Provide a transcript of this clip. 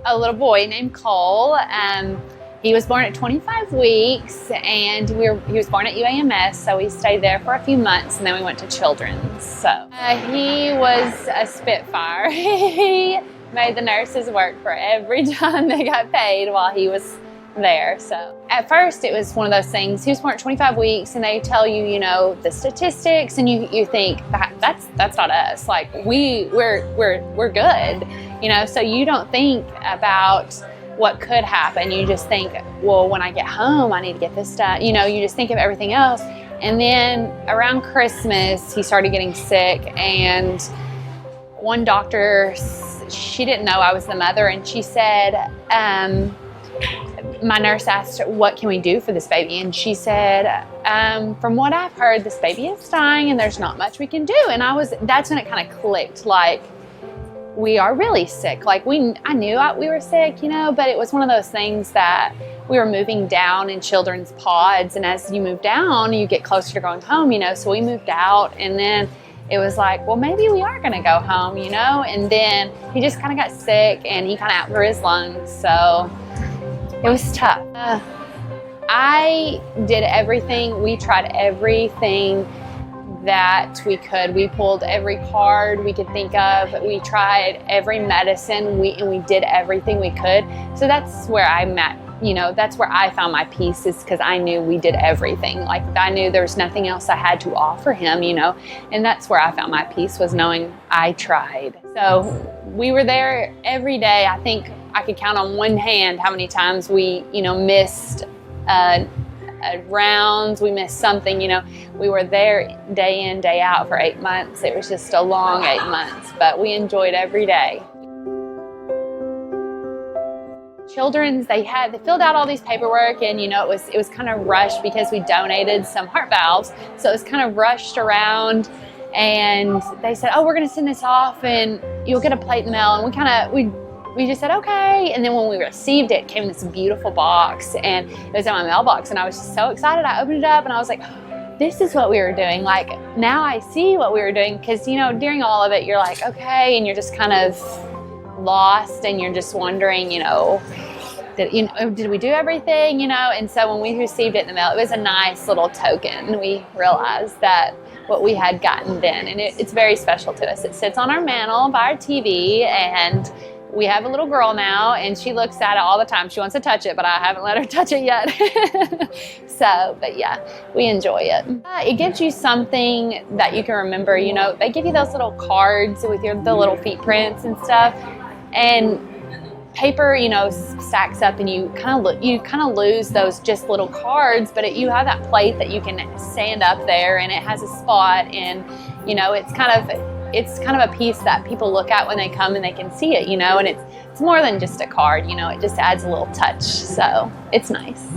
a little boy named Cole. He was born at 25 weeks, and he was born at UAMS, so we stayed there for a few months, and then we went to Children's. So he was a spitfire. He made the nurses work for every time they got paid while he was there. So at first it was one of those things. He was born at 25 weeks, and they tell you, you know, the statistics, and you think that's not us. Like we're good, you know. So you don't think about what could happen. You just think, well, when I get home, I need to get this done. You know, you just think of everything else. And then around Christmas, he started getting sick, and one doctor, she didn't know I was the mother, and she said, my nurse asked, what can we do for this baby? And she said, from what I've heard, this baby is dying and there's not much we can do. And that's when it kind of clicked, like, we are really sick. Like I knew we were sick, you know, but it was one of those things that we were moving down in children's pods. And as you move down, you get closer to going home, you know, so we moved out, and then it was like, well, maybe we are going to go home, you know. And then he just kind of got sick, and he kind of outgrew his lungs. So it was tough. I did everything. We tried everything that we could. We pulled every card we could think of. We tried every medicine, and we did everything we could. So that's where I'm at, you know, that's where I found my peace, is because I knew we did everything. Like I knew there was nothing else I had to offer him, you know, and that's where I found my peace, was knowing I tried. So we were there every day. I think I could count on one hand how many times we, you know, missed rounds, we missed something, you know. We were there day in, day out for 8 months. It was just a long 8 months, but we enjoyed every day. Children's, they filled out all these paperwork, and you know, it was kind of rushed because we donated some heart valves, so it was kind of rushed around. And they said, oh, we're going to send this off and you'll get a plate in the mail. And we just said, okay. And then when we received it, it came in this beautiful box, and it was in my mailbox, and I was just so excited. I opened it up, and I was like, this is what we were doing. Like, now I see what we were doing, because, you know, during all of it, you're like, okay, and you're just kind of lost, and you're just wondering, you know, did we do everything, you know? And so when we received it in the mail, it was a nice little token. We realized that what we had gotten then, and it's very special to us. It sits on our mantle by our TV, and we have a little girl now, and she looks at it all the time. She wants to touch it, but I haven't let her touch it yet. So, but yeah, we enjoy it. It gives you something that you can remember. You know, they give you those little cards with the little feet prints and stuff, and paper, you know, stacks up, and you kind of lose those just little cards. But you have that plate that you can stand up there, and it has a spot, and you know, it's kind of a piece that people look at when they come and they can see it, you know, and it's more than just a card, you know, it just adds a little touch, so it's nice.